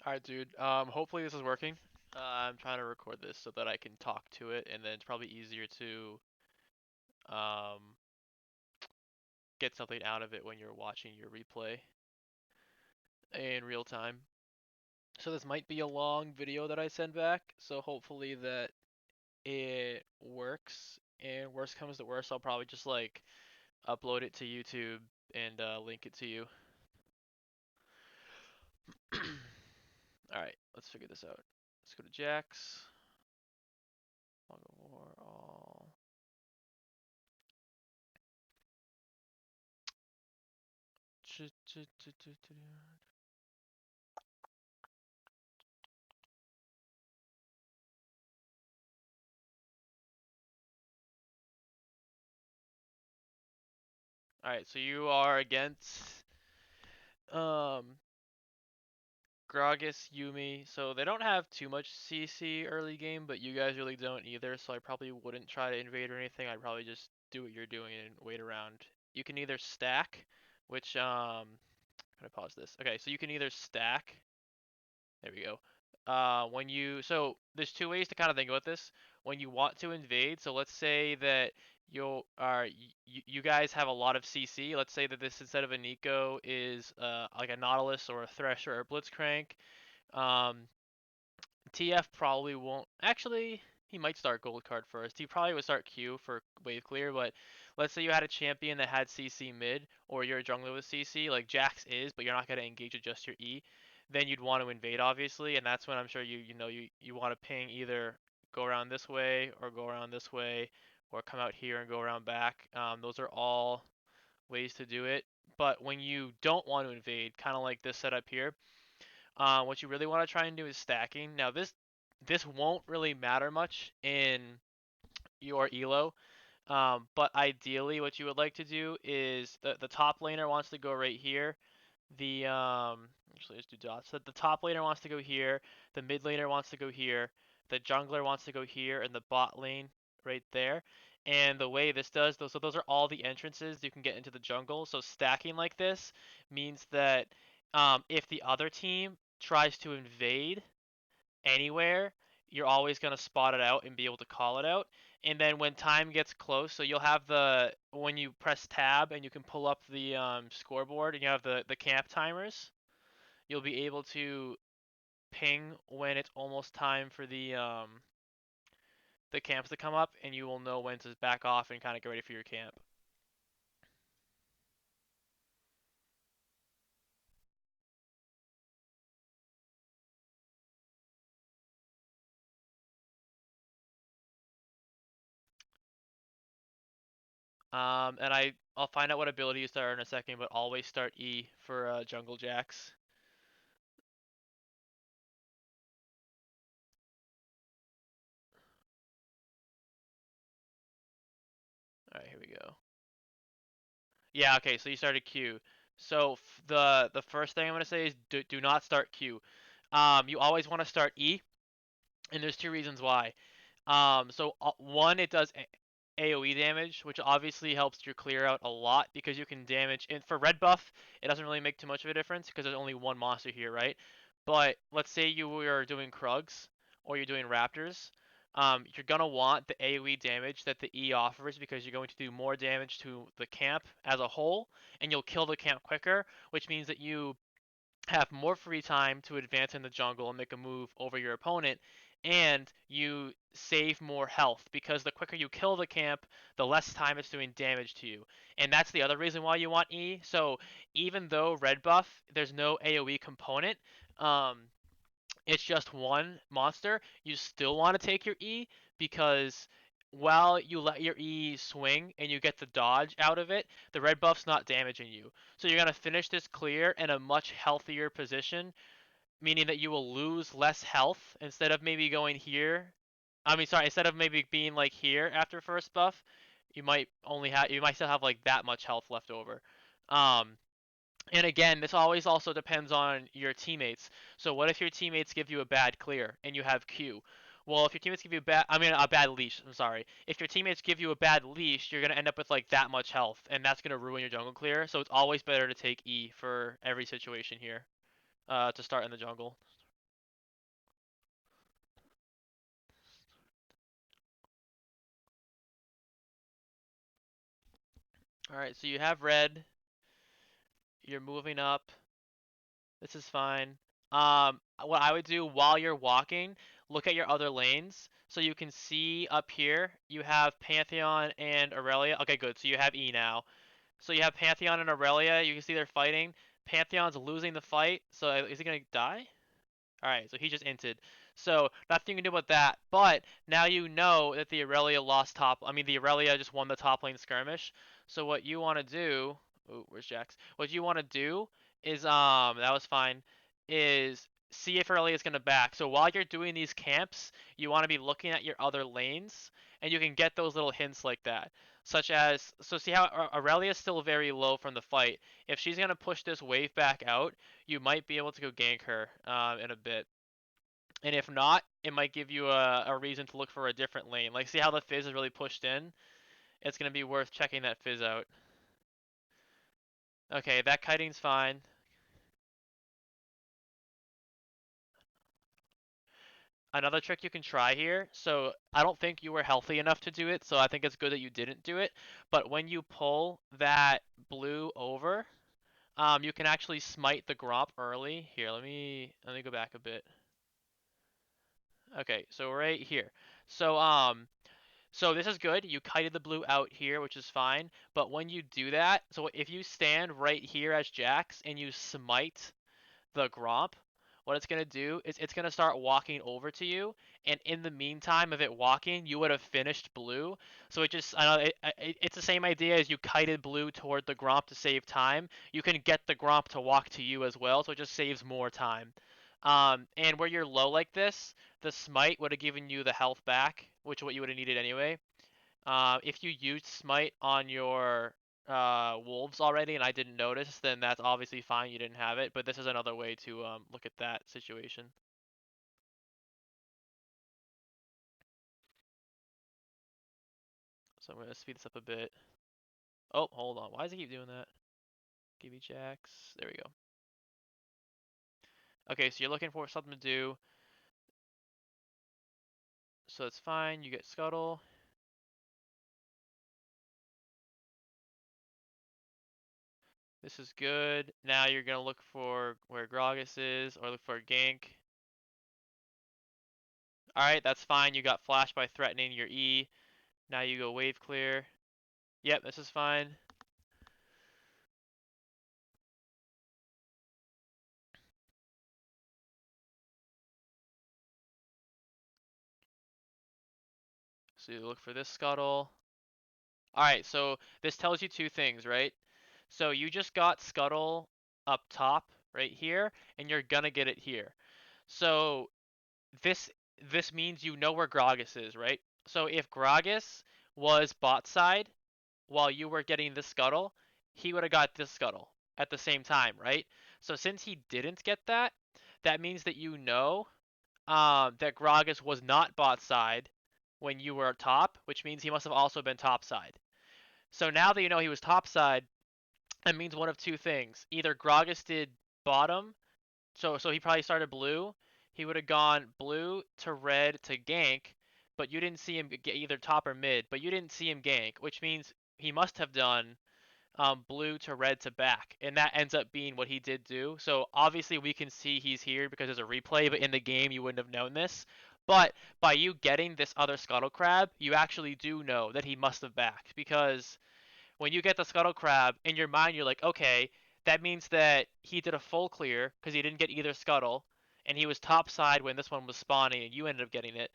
Alright, dude. Hopefully this is working. I'm trying to record this so that I can talk to it, and then it's probably easier to um, get something out of it when you're watching your replay in real time. So this might be a long video that I send back, so hopefully that it works. And worst comes to worst, I'll probably just like upload it to YouTube and link it to you. Alright, let's figure this out. Let's go to Jax. Log of War, all. Alright, so you are against um Gragas, Yumi. So they don't have too much CC early game, but you guys really don't either, so I probably wouldn't try to invade or anything. I'd probably just do what you're doing and wait around. You can either stack, which can I pause this? Okay, so you can either stack. There we go. So there's two ways to kind of think about this. When you want to invade, so let's say that you guys have a lot of CC. Let's say that this instead of a Nico is like a Nautilus or a Thresher or a Blitzcrank. Um, TF probably won't actually. He might start gold card first. He probably would start Q for wave clear, but let's say you had a champion that had CC mid, or you're a jungler with CC, like Jax is, but you're not gonna engage with just your E. Then you'd want to invade, obviously, and that's when I'm sure you want to ping either go around this way or go around this way, or come out here and go around back. Those are all ways to do it. But when you don't want to invade, kind of like this setup here, what you really want to try and do is stacking. Now this won't really matter much in your elo, but ideally what you would like to do is the top laner wants to go right here. The actually let's do dots. So the top laner wants to go here. The mid laner wants to go here. The jungler wants to go here, and the bot lane right there. And the way this does, so those are all the entrances you can get into the jungle. So stacking like this means that if the other team tries to invade anywhere, you're always going to spot it out and be able to call it out. And then when time gets close, so you'll have when you press tab and you can pull up the scoreboard and you have the camp timers, you'll be able to ping when it's almost time for the camps to come up, and you will know when to back off and kind of get ready for your camp. And I'll find out what ability you start in a second, but always start E for Jungle Jacks. All right, here we go. Yeah, okay, so you started Q. So the first thing I'm gonna say is do not start Q. You always want to start E, and there's two reasons why. One, it does AoE damage, which obviously helps your clear out a lot because you can damage. And for red buff, it doesn't really make too much of a difference because there's only one monster here, right? But let's say you were doing Krugs or you're doing Raptors. You're gonna want the AoE damage that the E offers because you're going to do more damage to the camp as a whole, and you'll kill the camp quicker, which means that you have more free time to advance in the jungle and make a move over your opponent, and you save more health because the quicker you kill the camp, the less time it's doing damage to you. And that's the other reason why you want E. So even though red buff, there's no AoE component, um, it's just one monster, you still want to take your E because while you let your E swing and you get the dodge out of it, the red buff's not damaging you. So you're going to finish this clear in a much healthier position, meaning that you will lose less health instead of maybe going here. I mean, sorry, instead of maybe being like here after first buff, you might still have like that much health left over. Um, and again, this always also depends on your teammates. So what if your teammates give you a bad clear and you have Q? Well, if your teammates give you a bad leash, I'm sorry. If your teammates give you a bad leash, you're gonna end up with like that much health, and that's gonna ruin your jungle clear. So it's always better to take E for every situation here, to start in the jungle. All right, so you have red. You're moving up. This is fine. What I would do while you're walking, look at your other lanes. So you can see up here, you have Pantheon and Aurelia. Okay, good. So you have E now. So you have Pantheon and Aurelia. You can see they're fighting. Pantheon's losing the fight. So is he gonna die? Alright, so he just inted. So nothing you can do about that. But now you know that the Aurelia lost top. I mean, the Aurelia just won the top lane skirmish. So what you want to do? Ooh, where's Jax? What you want to do is that was fine. Is see if Aurelia is gonna back. So while you're doing these camps, you want to be looking at your other lanes, and you can get those little hints like that. Such as, so see how Aurelia is still very low from the fight. If she's gonna push this wave back out, you might be able to go gank her in a bit. And if not, it might give you a reason to look for a different lane. Like, see how the Fizz is really pushed in? It's going to be worth checking that Fizz out. Okay, that kiting's fine. Another trick you can try here, so I don't think you were healthy enough to do it, so I think it's good that you didn't do it. But when you pull that blue over, you can actually smite the Gromp early. Here, let me go back a bit. Okay, so right here. So So this is good. You kited the blue out here, which is fine. But when you do that, so if you stand right here as Jax and you smite the Gromp, what it's going to do is it's going to start walking over to you. And in the meantime of it walking, you would have finished blue. So it just, I know, it's the same idea as you kited blue toward the Gromp to save time. You can get the Gromp to walk to you as well, so it just saves more time. And where you're low like this, the smite would have given you the health back, which is what you would have needed anyway. If you used smite on your wolves already and I didn't notice, then that's obviously fine. You didn't have it, but this is another way to look at that situation. So I'm gonna speed this up a bit. Oh, hold on. Why does it keep doing that? Give me Jax. There we go. Okay, so you're looking for something to do. So it's fine. You get Scuttle. This is good. Now you're gonna look for where Gragas is, or look for a gank. Alright, that's fine. You got flashed by threatening your E. Now you go wave clear. Yep, this is fine. So you look for this Scuttle. Alright, so this tells you two things, right? So you just got Scuttle up top right here, and you're gonna get it here. So this this means you know where Gragas is, right? So if Gragas was bot side while you were getting this Scuttle, he would have got this Scuttle at the same time, right? So since he didn't get that, that means that you know that Gragas was not bot side when you were top, which means he must have also been top side. So now that you know he was top side, that means one of two things. Either Gragas did bottom, so he probably started blue. He would have gone blue to red to gank, but you didn't see him get either top or mid, but you didn't see him gank, which means he must have done blue to red to back, and that ends up being what he did do. So obviously we can see he's here because there's a replay, but in the game you wouldn't have known this. But by you getting this other Scuttle Crab, you actually do know that he must have backed, because when you get the Scuttle Crab, in your mind you're like, okay, that means that he did a full clear because he didn't get either Scuttle, and he was top side when this one was spawning, and you ended up getting it.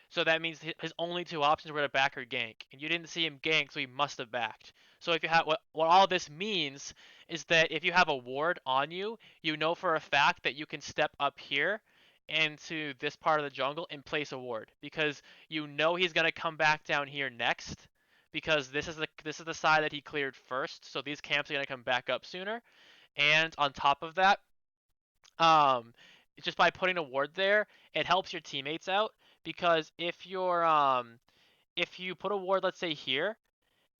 So that means his only two options were to back or gank, and you didn't see him gank, so he must have backed. So if you have what all this means is that if you have a ward on you, you know for a fact that you can step up here into this part of the jungle and place a ward, because you know he's gonna come back down here next, because this is the side that he cleared first. So these camps are gonna come back up sooner, and on top of that, um, just by putting a ward there, it helps your teammates out, because if you put a ward, let's say here,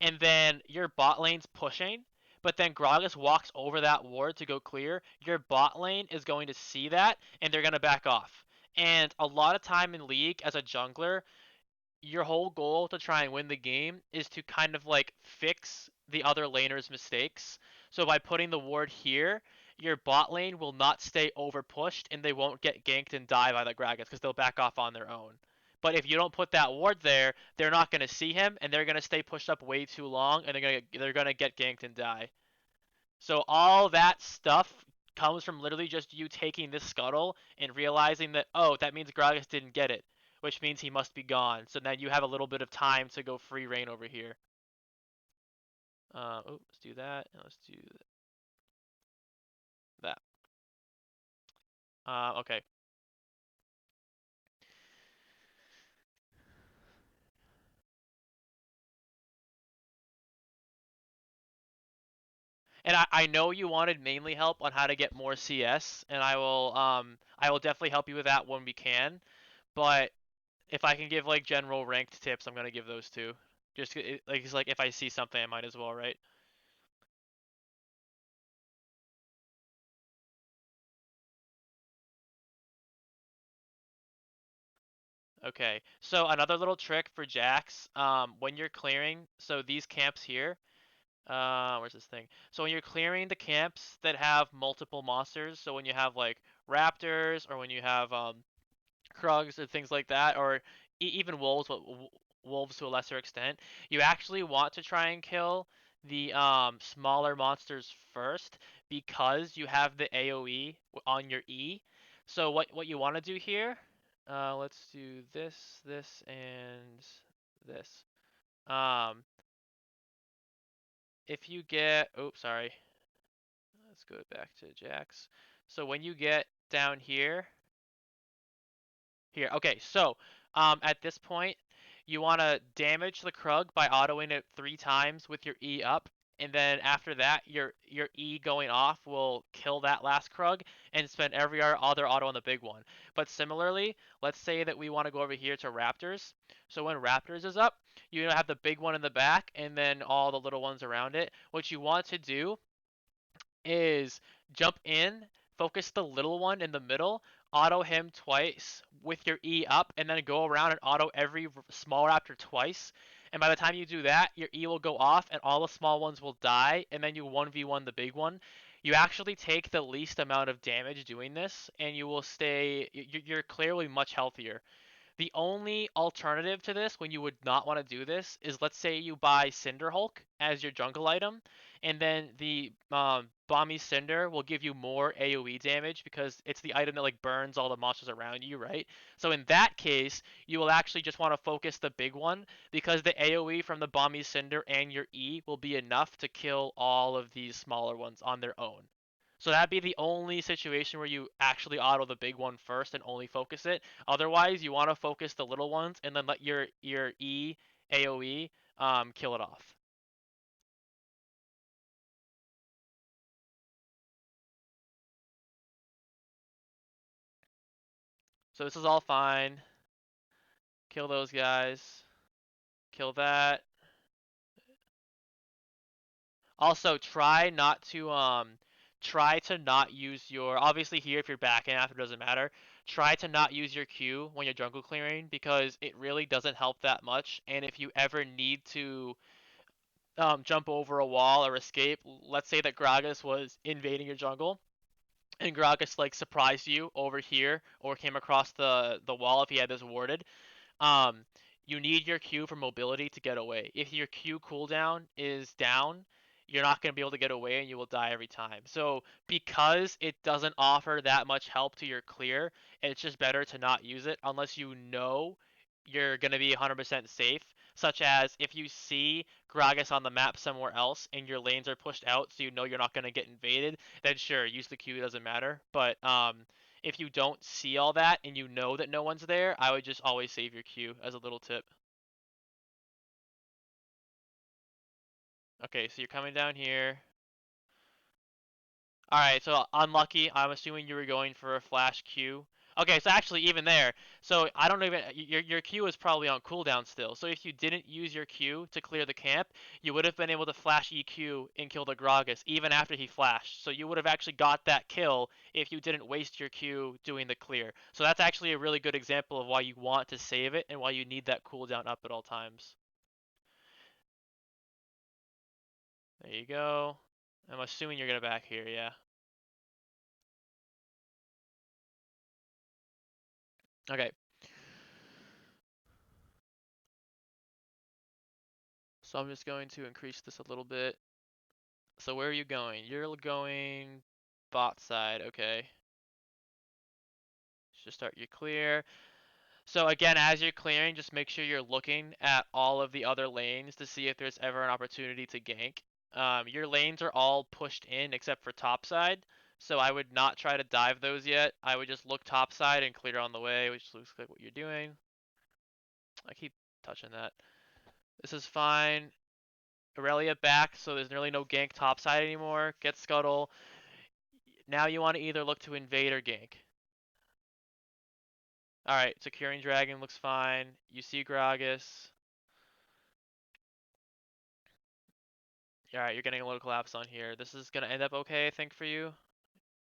and then your bot lane's pushing, but then Gragas walks over that ward to go clear, your bot lane is going to see that and they're gonna back off. And a lot of time in League as a jungler, your whole goal to try and win the game is to kind of like fix the other laner's mistakes. So by putting the ward here, your bot lane will not stay over pushed and they won't get ganked and die by the Gragas because they'll back off on their own. But if you don't put that ward there, they're not going to see him and they're going to stay pushed up way too long and they're going to get ganked and die. So all that stuff comes from literally just you taking this scuttle and realizing that, oh, that means Gragas didn't get it, which means he must be gone. So then you have a little bit of time to go free reign over here. Let's do that. And let's do that. Okay. And I know you wanted mainly help on how to get more CS, and I will definitely help you with that when we can. But if I can give like general ranked tips, I'm gonna give those too. Just like it's like if I see something, I might as well, right? Okay. So another little trick for Jax, when you're clearing, so these camps here, where's this thing? So when you're clearing the camps that have multiple monsters, so when you have like raptors or when you have Krugs and things like that, or even wolves, but wolves to a lesser extent, you actually want to try and kill the smaller monsters first because you have the AOE on your E. So what you want to do here? Let's do this, and this. Um, if you get, oh, sorry, let's go back to Jax. So when you get down here, okay, so at this point, you want to damage the Krug by autoing it 3 times with your E up, and then after that, your E going off will kill that last Krug and spend every other auto on the big one. But similarly, let's say that we want to go over here to Raptors. So when Raptors is up, you have the big one in the back and then all the little ones around it. What you want to do is jump in, focus the little one in the middle, auto him twice with your E up, and then go around and auto every small raptor twice. And by the time you do that, your E will go off and all the small ones will die, and then you 1v1 the big one. You actually take the least amount of damage doing this, and you will stay, you're clearly much healthier. The only alternative to this, when you would not want to do this, is let's say you buy Cinder Hulk as your jungle item, and then the Bomby Cinder will give you more AoE damage because it's the item that like burns all the monsters around you, right? So in that case, you will actually just want to focus the big one because the AoE from the Bomby Cinder and your E will be enough to kill all of these smaller ones on their own. So that'd be the only situation where you actually auto the big one first and only focus it. Otherwise, you want to focus the little ones and then let your E AoE kill it off. So this is all fine. Kill those guys. Kill that. Also, try to not use your, obviously here if you're backing after it doesn't matter. Try to not use your Q when you're jungle clearing because it really doesn't help that much. And if you ever need to jump over a wall or escape. Let's say that Gragas was invading your jungle, and Gragas like surprised you over here or came across the wall if he had this warded. Um, you need your Q for mobility to get away. If your Q cooldown is down, you're not going to be able to get away and you will die every time. So because it doesn't offer that much help to your clear, it's just better to not use it unless you know you're going to be 100% safe. Such as if you see Gragas on the map somewhere else and your lanes are pushed out so you know you're not going to get invaded, then sure, use the Q, doesn't matter. But if you don't see all that and you know that no one's there, I would just always save your Q as a little tip. Okay, so you're coming down here. Alright, so unlucky. I'm assuming you were going for a flash Q. Okay, so actually even there, so I don't even your Q is probably on cooldown still. So if you didn't use your Q to clear the camp, you would have been able to flash EQ and kill the Gragas even after he flashed. So you would have actually got that kill if you didn't waste your Q doing the clear. So that's actually a really good example of why you want to save it and why you need that cooldown up at all times. There you go. I'm assuming you're gonna back here, yeah. Okay. So I'm just going to increase this a little bit. So where are you going? You're going bot side, okay. Just start your clear. So again, as you're clearing, just make sure you're looking at all of the other lanes to see if there's ever an opportunity to gank. Your lanes are all pushed in except for top side, so I would not try to dive those yet. I would just look top side and clear on the way, which looks like what you're doing. I keep touching that. This is fine. Aurelia back, so there's nearly no gank topside anymore. Get Scuttle. Now you want to either look to invade or gank. Alright, securing Dragon looks fine. You see Gragas. Alright, you're getting a little collapse on here. This is going to end up okay, I think, for you.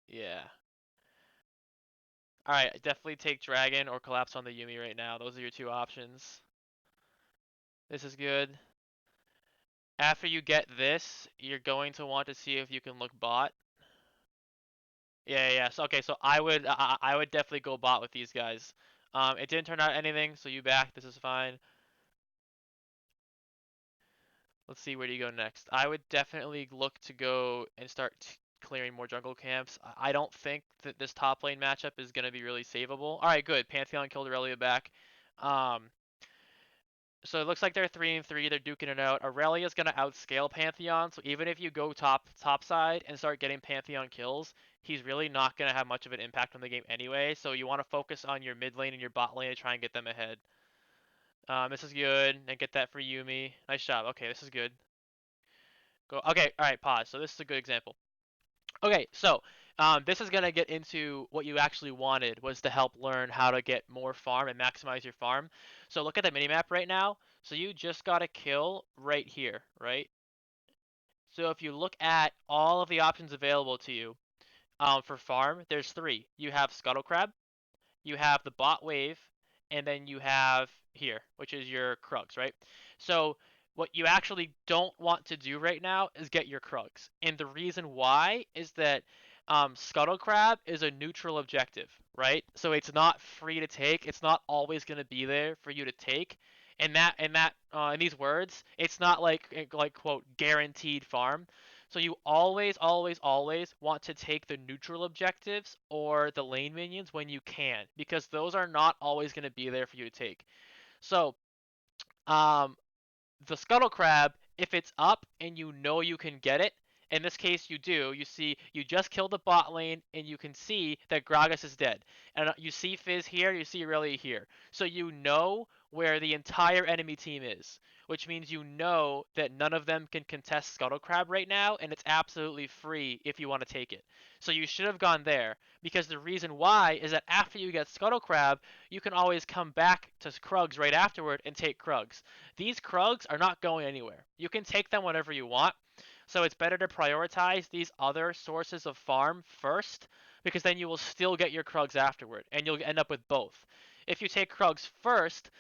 Yeah. Alright, definitely take Dragon or collapse on the Yuumi right now. Those are your two options. This is good. After you get this, you're going to want to see if you can look bot. Yeah. So okay, so I would definitely go bot with these guys. It didn't turn out anything, so you back. This is fine. Let's see, where do you go next? I would definitely look to go and start clearing more jungle camps. I don't think that this top lane matchup is gonna be really savable. All right, good. Pantheon killed Aurelia back. Um, so it looks like they're 3-3. They're duking it out. Aurelia's gonna outscale Pantheon, so even if you go top side and start getting Pantheon kills, he's really not gonna have much of an impact on the game anyway. So you want to focus on your mid lane and your bot lane to try and get them ahead. This is good, and get that for Yuumi. Nice job. Okay, this is good. Go. Okay, all right. Pause. So this is a good example. Okay, so this is gonna get into what you actually wanted was to help learn how to get more farm and maximize your farm. So look at the minimap right now. So you just got a kill right here, right? So if you look at all of the options available to you for farm, there's three. You have Scuttle Crab, you have the bot wave, and then you have here, which is your Krugs, right? So what you actually don't want to do right now is get your Krugs. And the reason why is that Scuttle Crab is a neutral objective, right? So it's not free to take. It's not always going to be there for you to take. In these words, it's not like quote guaranteed farm. So you always want to take the neutral objectives or the lane minions when you can, because those are not always going to be there for you to take. So, um, the Scuttle Crab, if it's up and you know you can get it, in this case you do, you see, you just killed the bot lane and you can see that Gragas is dead. And you see Fizz here, you see Aurelia here. So you know where the entire enemy team is, which means you know that none of them can contest Scuttle Crab right now, and it's absolutely free if you want to take it. So you should have gone there, because the reason why is that after you get Scuttle Crab, you can always come back to Krugs right afterward and take Krugs. These Krugs are not going anywhere. You can take them whenever you want. So it's better to prioritize these other sources of farm first, because then you will still get your Krugs afterward, and you'll end up with both. If you take Krugs first,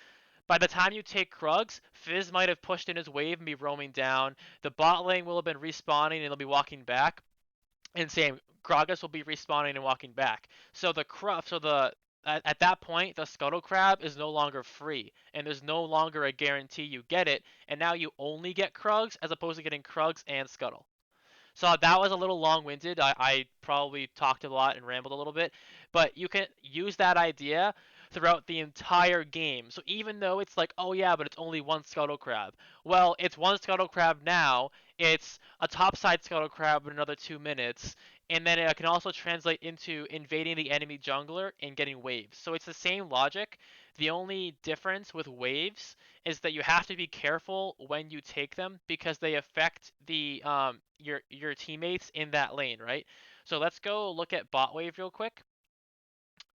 by the time you take Krugs, Fizz might have pushed in his wave and be roaming down. The bot lane will have been respawning and they'll be walking back. And same, Gragas will be respawning and walking back. So at that point, the Scuttle Crab is no longer free, and there's no longer a guarantee you get it, and now you only get Krugs as opposed to getting Krugs and Scuttle. So that was a little long-winded. I probably talked a lot and rambled a little bit, but you can use that idea throughout the entire game. So even though it's like, oh yeah, but it's only one Scuttle Crab. Well, it's one Scuttle Crab now. It's a topside Scuttle Crab in another 2 minutes, and then it can also translate into invading the enemy jungler and getting waves. So it's the same logic. The only difference with waves is that you have to be careful when you take them because they affect the your teammates in that lane, right? So let's go look at bot wave real quick.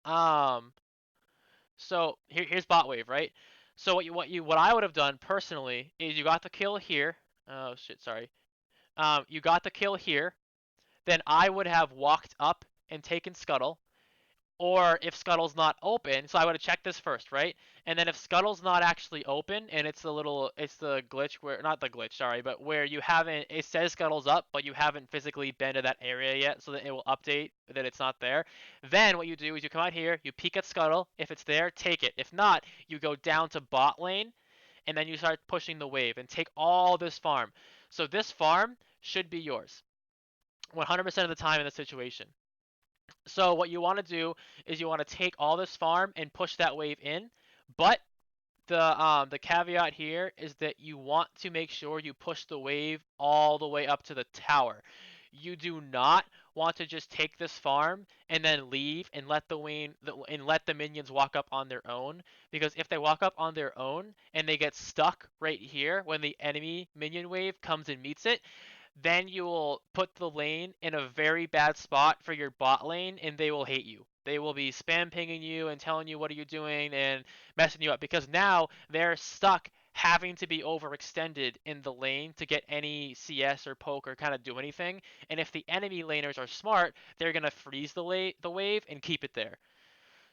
Um, so here's bot wave, right? So what I would have done personally is you got the kill here. Oh shit, sorry. You got the kill here. Then I would have walked up and taken Scuttle. Or if Scuttle's not open, so I would have checked this first, right? And then if Scuttle's not actually open and it's the glitch where, not the glitch, sorry, but where you haven't, it says Scuttle's up, but you haven't physically been to that area yet, so that it will update that it's not there. Then what you do is you come out here, you peek at Scuttle. If it's there, take it. If not, you go down to bot lane, and then you start pushing the wave and take all this farm. So this farm should be yours 100% of the time in this situation. So what you want to do is you want to take all this farm and push that wave in, but the caveat here is that you want to make sure you push the wave all the way up to the tower. You do not want to just take this farm and then leave and let the minions walk up on their own, because if they walk up on their own and they get stuck right here when the enemy minion wave comes and meets it, then you will put the lane in a very bad spot for your bot lane, and they will hate you. They will be spam pinging you and telling you what are you doing and messing you up, because now they're stuck having to be overextended in the lane to get any CS or poke or kind of do anything. And if the enemy laners are smart, they're gonna freeze the wave and keep it there.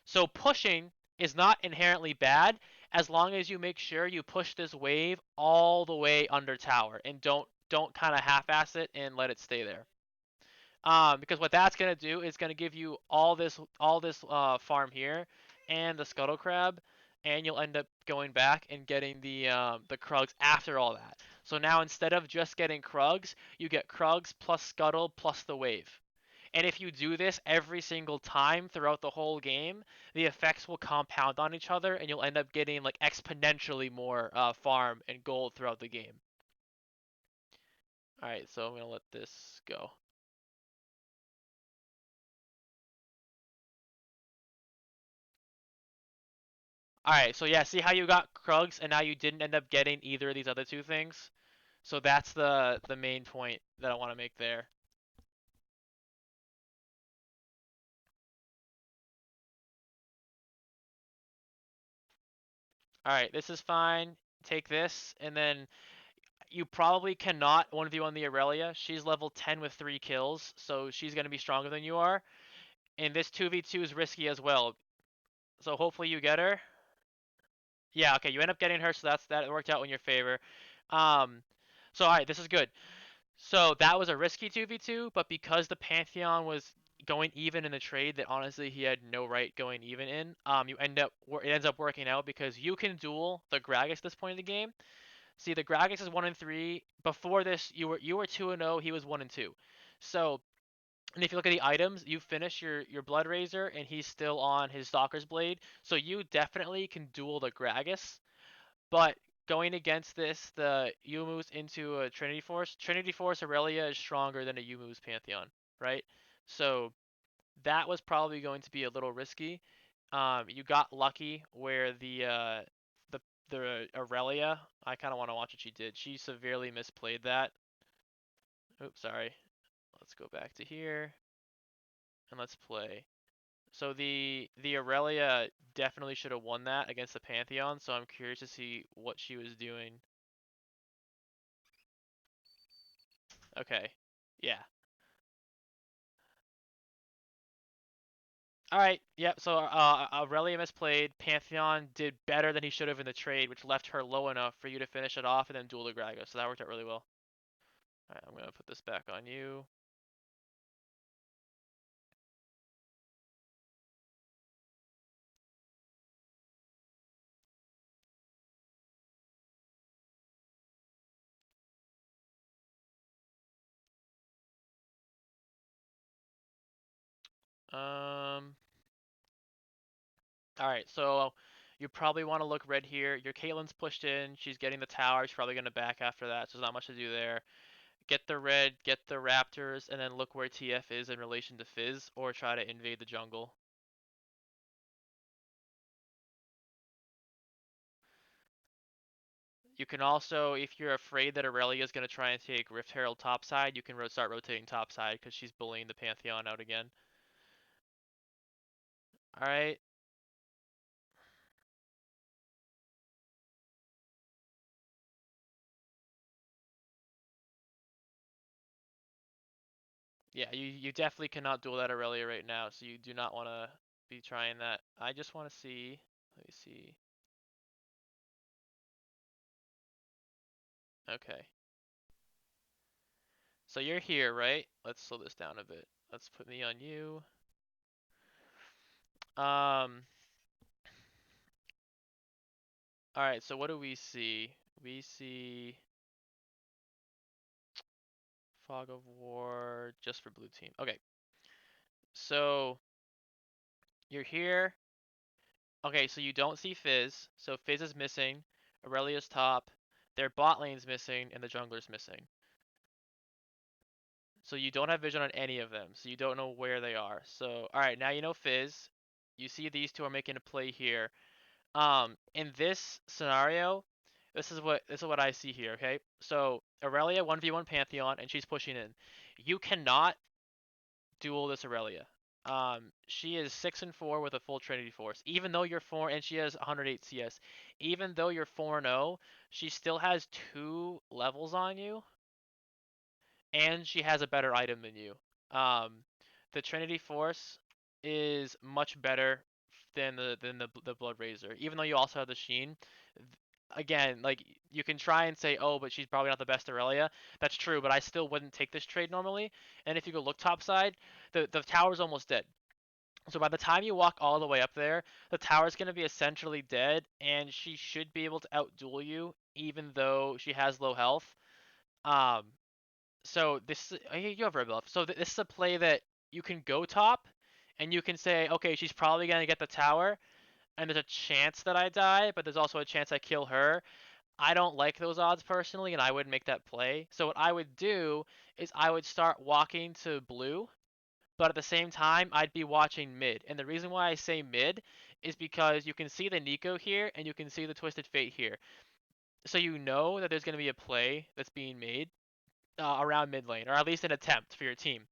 So pushing is not inherently bad as long as you make sure you push this wave all the way under tower and don't kind of half-ass it and let it stay there. Because what that's gonna do is gonna give you all this farm here and the scuttle crab, and you'll end up going back and getting the Krugs after all that. So now instead of just getting Krugs, you get Krugs plus scuttle plus the wave. And if you do this every single time throughout the whole game, the effects will compound on each other, and you'll end up getting like exponentially more farm and gold throughout the game. All right, so I'm gonna let this go. All right, so yeah, see how you got Krugs and now you didn't end up getting either of these other two things? So that's the main point that I want to make there. All right, this is fine. Take this, and then you probably cannot one of you on the Aurelia. She's level 10 with 3 kills, so she's going to be stronger than you are. And this 2v2 is risky as well. So hopefully you get her. Yeah, okay, you end up getting her, so that worked out in your favor. Um, so alright, this is good. So that was a risky 2v2, but because the Pantheon was going even in the trade that honestly he had no right going even in, it ends up working out because you can duel the Gragas at this point in the game. See, the Gragas is 1 and 3. Before this, you were 2 and 0, he was 1 and 2. So, and if you look at the items, you finish your Blood Razor and he's still on his Stalker's Blade. So you definitely can duel the Gragas. But going against this, the Yumu's into a Trinity Force Aurelia is stronger than a Yumu's Pantheon, right? So that was probably going to be a little risky. You got lucky where the the Aurelia. I kind of want to watch what she did. She severely misplayed that. Oops, sorry. Let's go back to here and let's play. So the Aurelia definitely should have won that against the Pantheon. So I'm curious to see what she was doing. Okay. Yeah. All right. Yep. So Aurelia misplayed. Pantheon did better than he should have in the trade, which left her low enough for you to finish it off and then duel the Gragas. So that worked out really well. All right. I'm gonna put this back on you. Um. All right. So you probably want to look red here. Your Caitlyn's pushed in. She's getting the tower. She's probably gonna back after that. So there's not much to do there. Get the red, get the Raptors, and then look where TF is in relation to Fizz, or try to invade the jungle. You can also, if you're afraid that Aurelia is going to try and take Rift Herald topside, you can start rotating topside because she's bullying the Pantheon out again. Alright. Yeah, you definitely cannot duel that Aurelia right now, so you do not want to be trying that. I just want to see. Let me see. Okay. So you're here, right? Let's slow this down a bit. Let's put me on you. Um. All right. So what do we see? We see Fog of War just for blue team. Okay. So you're here. Okay. So you don't see Fizz. So Fizz is missing. Aurelia's top. Their bot lane's missing, and the jungler's missing. So you don't have vision on any of them. So you don't know where they are. So all right, now you know Fizz. You see these two are making a play here. In this scenario, this is what I see here. Okay, so Aurelia 1v1 Pantheon, and she's pushing in. You cannot duel this Aurelia. She is 6-4 with a full Trinity Force. Even though you're 4, and she has 108 CS. Even though you're 4-0, she still has 2 levels on you, and she has a better item than you. Um, the Trinity Force is much better than the Blood Razor, even though you also have the Sheen. Again, like you can try and say, oh, but she's probably not the best Aurelia. That's true, but I still wouldn't take this trade normally. And if you go look top side, the tower's almost dead. So by the time you walk all the way up there, the tower's going to be essentially dead, and she should be able to outduel you, even though she has low health. Um, so this you have red buff. So this is a play that you can go top, and you can say, okay, she's probably gonna get the tower, and there's a chance that I die, but there's also a chance I kill her. I don't like those odds personally, and I wouldn't make that play. So what I would do is I would start walking to blue, but at the same time I'd be watching mid. And the reason why I say mid is because you can see the Nico here, and you can see the Twisted Fate here. So you know that there's gonna be a play that's being made around mid lane, or at least an attempt for your team.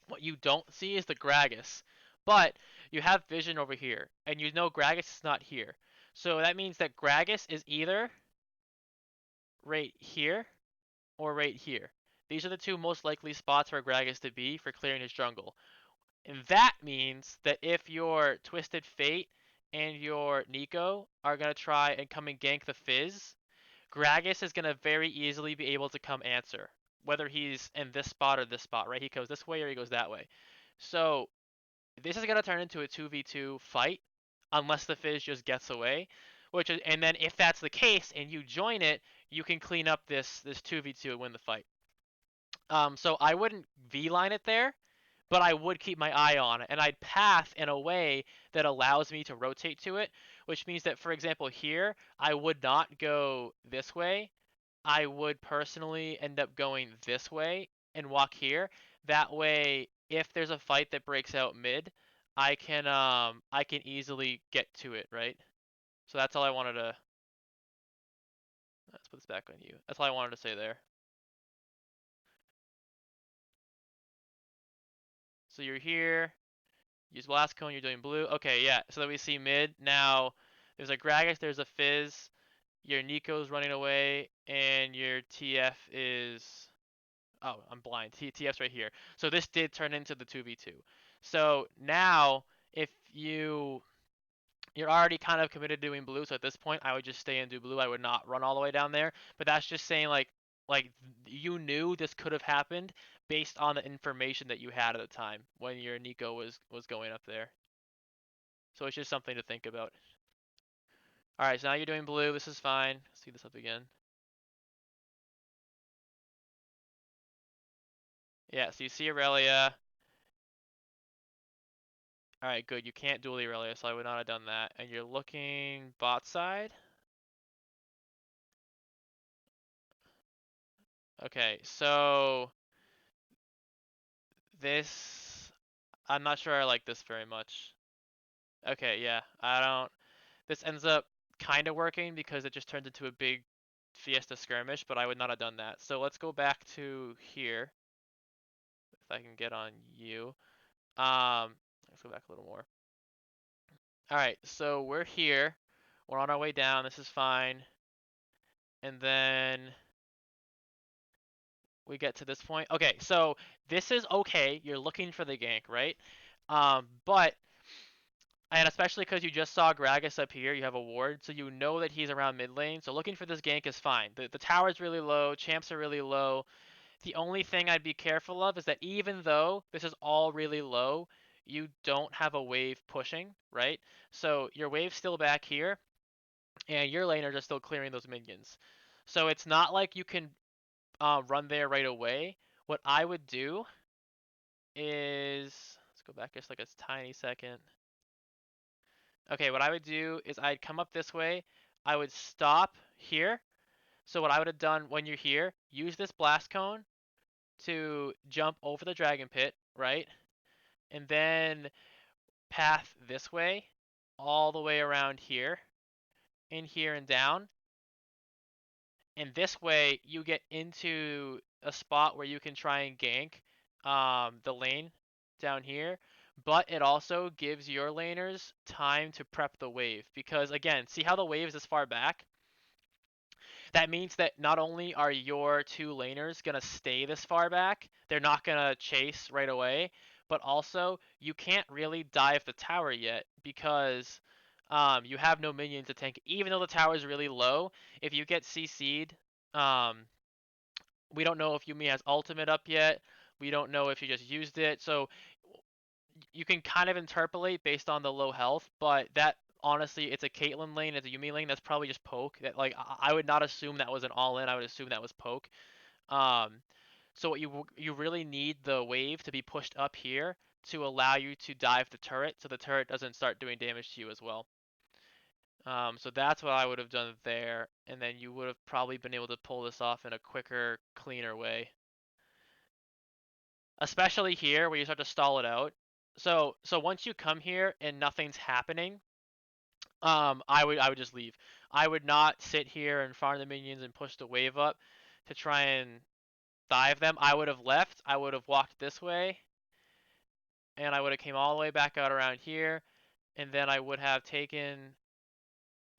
What you don't see is the Gragas, but you have vision over here, and you know Gragas is not here. So that means that Gragas is either right here or right here. These are the two most likely spots for Gragas to be for clearing his jungle. And that means that if your Twisted Fate and your Nico are going to try and come and gank the Fizz, Gragas is going to very easily be able to come answer, whether he's in this spot or this spot, right? He goes this way or he goes that way. So this is going to turn into a 2v2 fight unless the Fizz just gets away. And then if that's the case and you join it, you can clean up this 2v2 and win the fight. So I wouldn't V-line it there, but I would keep my eye on it, and I'd path in a way that allows me to rotate to it, which means that, for example, here, I would not go this way. I would personally end up going this way and walk here. That way, if there's a fight that breaks out mid, I can easily get to it, right? So that's all I wanted to. Let's put this back on you. That's all I wanted to say there. So you're here. Use blast cone. You're doing blue. Okay, yeah. So that we see mid now. There's a Gragas. There's a Fizz. Your Nico's running away, and your TF is. Oh, I'm blind. TF's right here. So this did turn into the 2v2. So now, if you're already kind of committed to doing blue, so at this point I would just stay and do blue. I would not run all the way down there. But that's just saying like you knew this could have happened based on the information that you had at the time when your Nico was going up there. So it's just something to think about. All right, so now you're doing blue. This is fine. Let's see this up again. Yeah, so you see Aurelia. All right, good. You can't duel the Aurelia, so I would not have done that. And you're looking bot side. Okay, so this, I'm not sure I like this very much. Okay, yeah, I don't, this ends up kind of working because it just turns into a big Fiesta skirmish, but I would not have done that. So let's go back to here. If I can get on you. Let's go back a little more. All right, so we're here. We're on our way down. This is fine. And then we get to this point. Okay, so this is okay. You're looking for the gank, right? But And especially because you just saw Gragas up here, you have a ward, so you know that he's around mid lane. So looking for this gank is fine. The tower's really low, champs are really low. The only thing I'd be careful of is that even though this is all really low, you don't have a wave pushing, right? So your wave's still back here, and your laners are still clearing those minions. So it's not like you can run there right away. What I would do is, let's go back just like a tiny second. Okay, what I would do is I'd come up this way. I would stop here. So what I would have done when you're here, use this blast cone to jump over the dragon pit, right? And then path this way, all the way around here, in here and down. And this way you get into a spot where you can try and gank the lane down here, but it also gives your laners time to prep the wave because again, see how the wave is this far back? That means that not only are your two laners gonna stay this far back, they're not gonna chase right away, but also you can't really dive the tower yet because you have no minions to tank. Even though the tower is really low, if you get CC'd, um, we don't know if Yumi has ultimate up yet. We don't know if he just used it. So you can kind of interpolate based on the low health, but that honestly, it's a Caitlyn lane, it's a Yumi lane. That's probably just poke. That like I would not assume that was an all in. I would assume that was poke. Um, so you really need the wave to be pushed up here to allow you to dive the turret, so the turret doesn't start doing damage to you as well. So that's what I would have done there, and then you would have probably been able to pull this off in a quicker, cleaner way. Especially here where you start to stall it out. So once you come here and nothing's happening, I would just leave. I would not sit here and farm the minions and push the wave up to try and dive them. I would have left. I would have walked this way, and I would have came all the way back out around here, and then I would have taken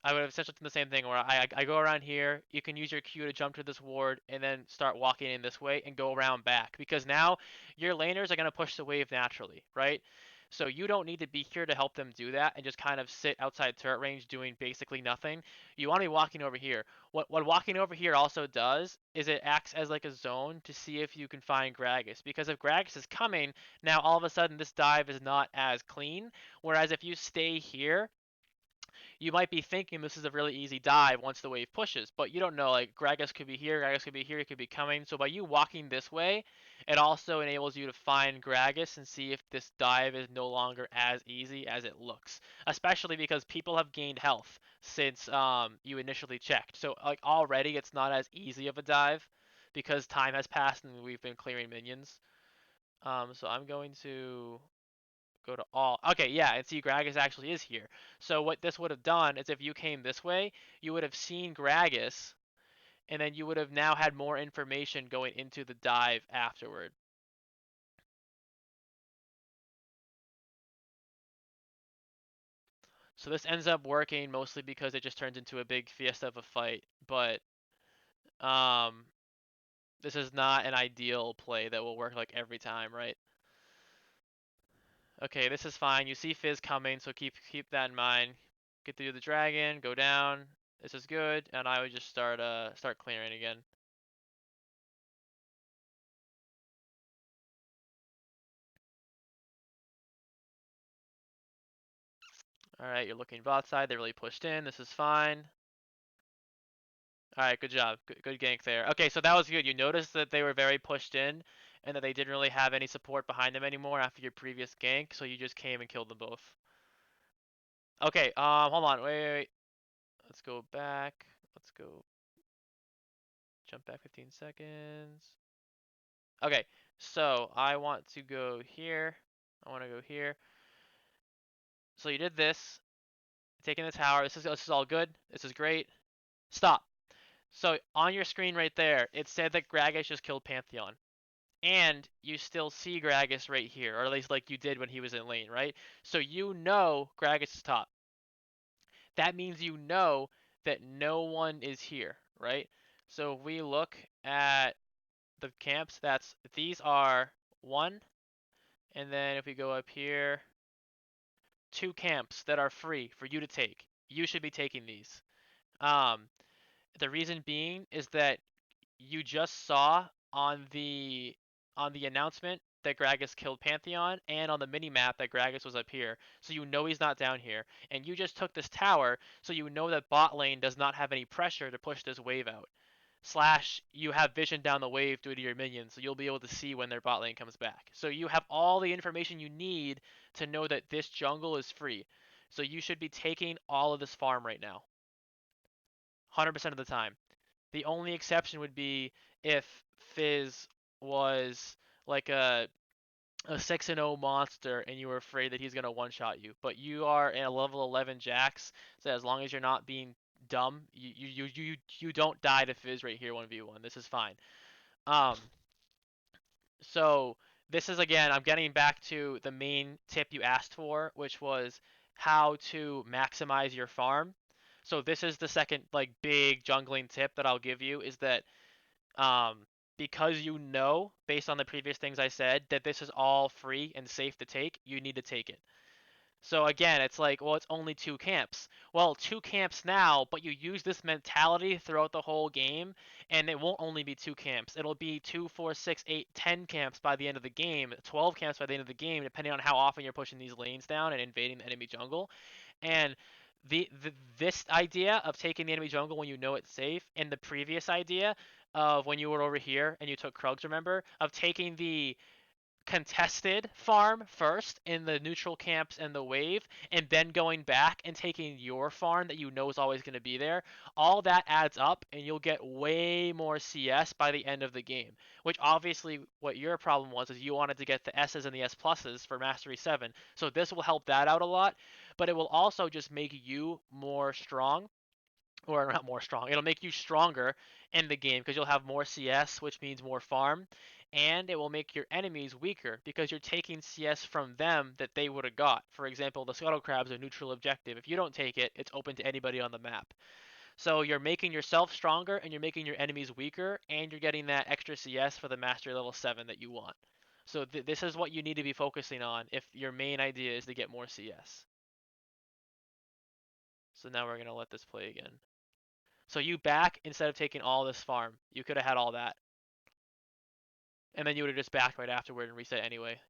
I would have essentially done the same thing where I go around here, you can use your Q to jump to this ward, and then start walking in this way and go around back. Because now your laners are going to push the wave naturally, right? So you don't need to be here to help them do that and just kind of sit outside turret range doing basically nothing. You want to be walking over here. What walking over here also does is it acts as like a zone to see if you can find Gragas. Because if Gragas is coming, now all of a sudden this dive is not as clean. Whereas if you stay here, you might be thinking this is a really easy dive once the wave pushes, but you don't know. Like Gragas could be here, Gragas could be here, he could be coming. So by you walking this way, it also enables you to find Gragas and see if this dive is no longer as easy as it looks. Especially because people have gained health since you initially checked. So like already it's not as easy of a dive because time has passed and we've been clearing minions. So I'm going to go to all. Okay, yeah, and see Gragas actually is here. So what this would have done is if you came this way, you would have seen Gragas, and then you would have now had more information going into the dive afterward. So this ends up working mostly because it just turns into a big fiesta of a fight, but um, this is not an ideal play that will work like every time, right? Okay, this is fine. You see Fizz coming, so keep that in mind. Get through the dragon, go down. This is good, and I would just start clearing again. Alright, you're looking bot side. They really pushed in. This is fine. Alright, good job. Good gank there. Okay, so that was good. You noticed that they were very pushed in and that they didn't really have any support behind them anymore after your previous gank, so you just came and killed them both. Okay, hold on. Wait. Let's go back. Let's go jump back 15 seconds. Okay, so I want to go here. I want to go here. So you did this. Taking the tower. This is all good. This is great. Stop. So on your screen right there, it said that Gragas just killed Pantheon. And you still see Gragas right here, or at least like you did when he was in lane, right? So you know Gragas is top. That means you know that no one is here, right? So if we look at the camps, these are one, and then if we go up here, two camps that are free for you to take. You should be taking these. Um, the reason being is that you just saw on the announcement that Gragas killed Pantheon, and on the mini map that Gragas was up here, so you know he's not down here. And you just took this tower, so you know that bot lane does not have any pressure to push this wave out. Slash, you have vision down the wave due to your minions, so you'll be able to see when their bot lane comes back. So you have all the information you need to know that this jungle is free. So you should be taking all of this farm right now, 100% of the time. The only exception would be if Fizz was like a 6-0 monster and you were afraid that he's gonna one shot you. But you are in a level 11 Jax, so as long as you're not being dumb, you don't die to Fizz right here 1v1. This is fine. Um, so this is, again, I'm getting back to the main tip you asked for, which was how to maximize your farm. So this is the second like big jungling tip that I'll give you, is that um, because you know, based on the previous things I said, that this is all free and safe to take, you need to take it. So again, it's like, well, it's only two camps. Well, two camps now, but you use this mentality throughout the whole game, and it won't only be two camps. It'll be 2, 4, 6, 8, 10 camps by the end of the game, 12 camps by the end of the game, depending on how often you're pushing these lanes down and invading the enemy jungle. And this idea of taking the enemy jungle when you know it's safe, and the previous idea of when you were over here and you took Krugs, remember, of taking the contested farm first in the neutral camps and the wave, and then going back and taking your farm that you know is always going to be there, all that adds up and you'll get way more CS by the end of the game. Which obviously what your problem was is you wanted to get the S's and the S pluses for Mastery 7. So this will help that out a lot, but it will also just make you more strong, or not more strong. It'll make you stronger in the game because you'll have more CS, which means more farm, and it will make your enemies weaker because you're taking CS from them that they would have got. For example, the Scuttle Crab's a neutral objective. If you don't take it, it's open to anybody on the map. So you're making yourself stronger and you're making your enemies weaker, and you're getting that extra CS for the Mastery level 7 that you want. So this is what you need to be focusing on if your main idea is to get more CS. So now we're going to let this play again. So you back instead of taking all this farm. You could have had all that. And then you would have just backed right afterward and reset anyway.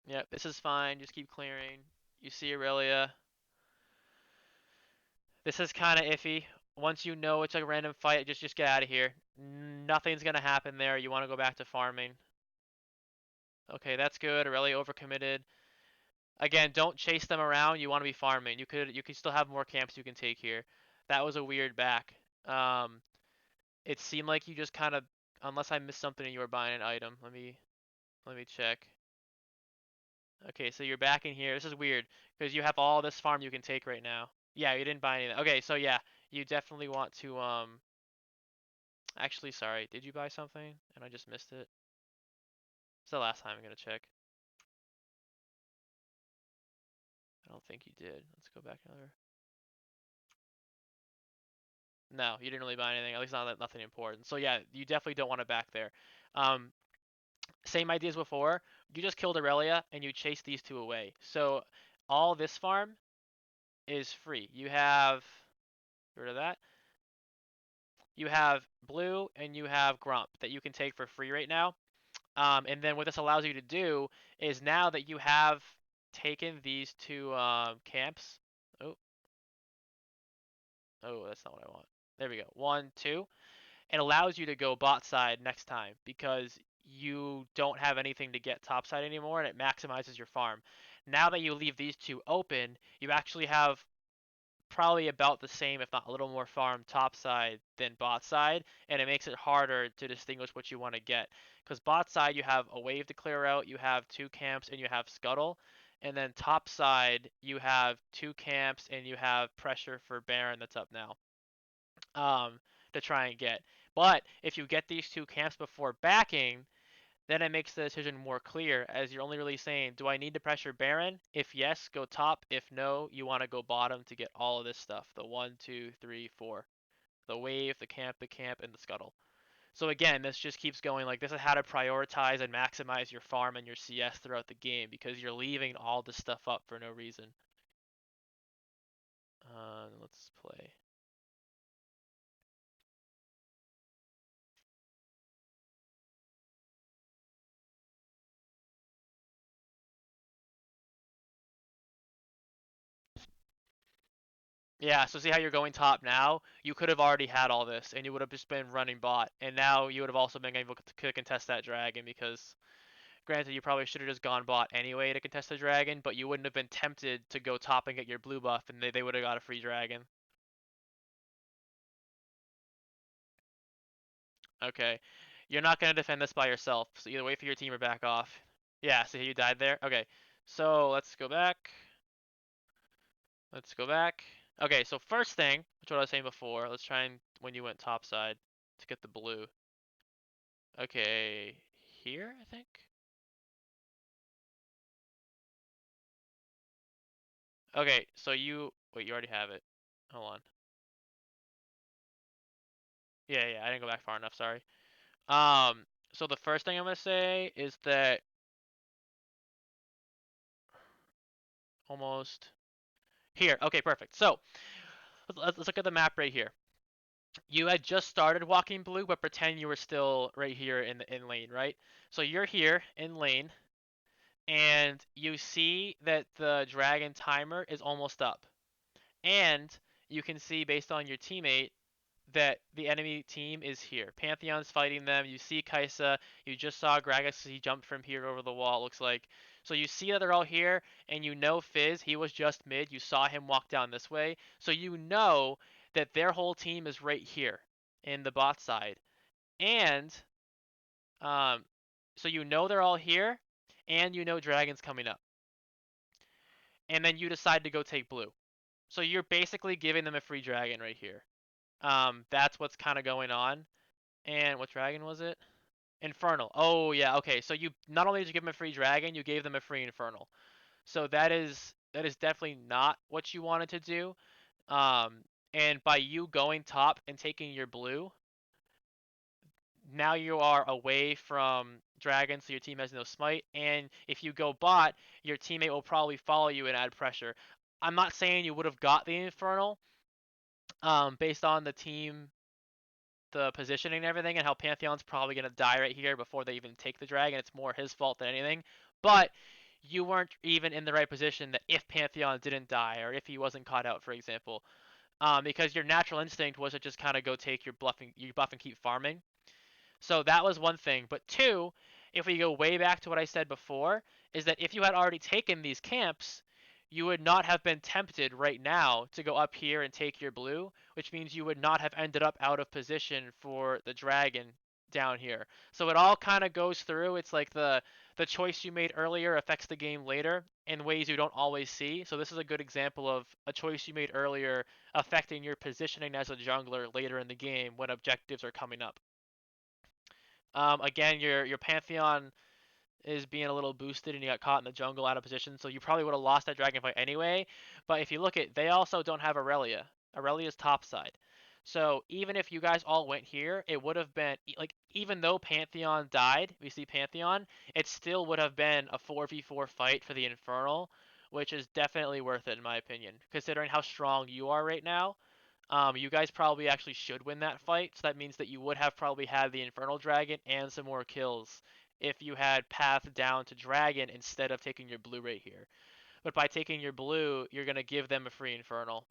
Yep, this is fine. Just keep clearing. You see Aurelia. This is kind of iffy. Once you know it's a random fight, just get out of here. Nothing's going to happen there. You want to go back to farming. Okay, that's good. Aurelia overcommitted. Again, don't chase them around. You want to be farming. You could still have more camps you can take here. That was a weird back. Um, it seemed like you just kind of, unless I missed something and you were buying an item. Let me check. Okay, so you're back in here. This is weird because you have all this farm you can take right now. Yeah, you didn't buy anything. Okay, so yeah, you definitely want to actually, sorry, did you buy something and I just missed it? It's the last time I'm gonna check. I don't think you did. Let's go back another. No, you didn't really buy anything. At least not nothing important. So yeah, you definitely don't want to back there. Um, Same idea as before. You just killed Aurelia and you chased these two away. So all this farm is free. You have, get rid of that. You have blue and you have Grump that you can take for free right now. And then what this allows you to do is, now that you have taken these two camps. Oh, oh, that's not what I want. There we go. 1, 2. It allows you to go bot side next time because you don't have anything to get top side anymore, and it maximizes your farm. Now that you leave these two open, you actually have probably about the same, if not a little more farm top side than bot side, and it makes it harder to distinguish what you want to get. Because bot side, you have a wave to clear out, you have two camps, and you have scuttle. And then top side, you have two camps, and you have pressure for Baron that's up now, to try and get. But if you get these two camps before backing, then it makes the decision more clear, as you're only really saying, do I need to pressure Baron? If yes, go top. If no, you want to go bottom to get all of this stuff. The 1, 2, 3, 4. the wave, the camp, and the scuttle. So again, this just keeps going. Like, this is how to prioritize and maximize your farm and your CS throughout the game, because you're leaving all this stuff up for no reason. Let's play. Yeah, so see how you're going top now? You could have already had all this, and you would have just been running bot, and now you would have also been able to contest that dragon, because granted, you probably should have just gone bot anyway to contest the dragon, but you wouldn't have been tempted to go top and get your blue buff, and they would have got a free dragon. Okay. You're not going to defend this by yourself, so either wait for your team or back off. Yeah, so you died there? Okay. So let's go back. Let's go back. Okay, so first thing, which what I was saying before, let's try and when you went top side to get the blue. Okay, here, I think? Okay, so wait, you already have it. Hold on. Yeah, I didn't go back far enough, sorry. So the first thing I'm gonna say is that almost here. Okay, perfect. So let's look at the map right here. You had just started walking blue, but pretend you were still right here in the in lane, right? So you're here in lane, and you see that the dragon timer is almost up. And you can see based on your teammate that the enemy team is here. Pantheon's fighting them. You see Kaisa. You just saw Gragas. He jumped from here over the wall, it looks like. So you see that they're all here, and you know Fizz, he was just mid. You saw him walk down this way. So you know that their whole team is right here in the bot side. And um, so you know they're all here, and you know Dragon's coming up. And then you decide to go take blue. So you're basically giving them a free dragon right here. That's what's kind of going on. And what dragon was it? Infernal. Oh yeah, okay. So you not only did you give them a free dragon, you gave them a free infernal. So that is definitely not what you wanted to do. Um, and by you going top and taking your blue, now you are away from dragon, so your team has no smite. And if you go bot, your teammate will probably follow you and add pressure. I'm not saying you would have got the infernal, based on the positioning and everything, and how Pantheon's probably gonna die right here before they even take the dragon. It's more his fault than anything. But you weren't even in the right position that if Pantheon didn't die or if he wasn't caught out, for example, because your natural instinct was to just kind of go take your buff and keep farming. So that was one thing. But two, if we go way back to what I said before, is that if you had already taken these camps, you would not have been tempted right now to go up here and take your blue, which means you would not have ended up out of position for the dragon down here. So it all kind of goes through. It's like the choice you made earlier affects the game later in ways you don't always see. So this is a good example of a choice you made earlier affecting your positioning as a jungler later in the game when objectives are coming up. Again, your Pantheon is being a little boosted and you got caught in the jungle out of position, so you probably would have lost that dragon fight anyway. But if you look at, they also don't have Aurelia. Aurelia's topside. So even if you guys all went here, it would have been like even though Pantheon died, we see Pantheon, it still would have been a 4v4 fight for the Infernal, which is definitely worth it in my opinion, considering how strong you are right now. You guys probably actually should win that fight, so that means that you would have probably had the Infernal Dragon and some more kills if you had path down to Dragon instead of taking your blue right here. But by taking your blue, you're going to give them a free Infernal.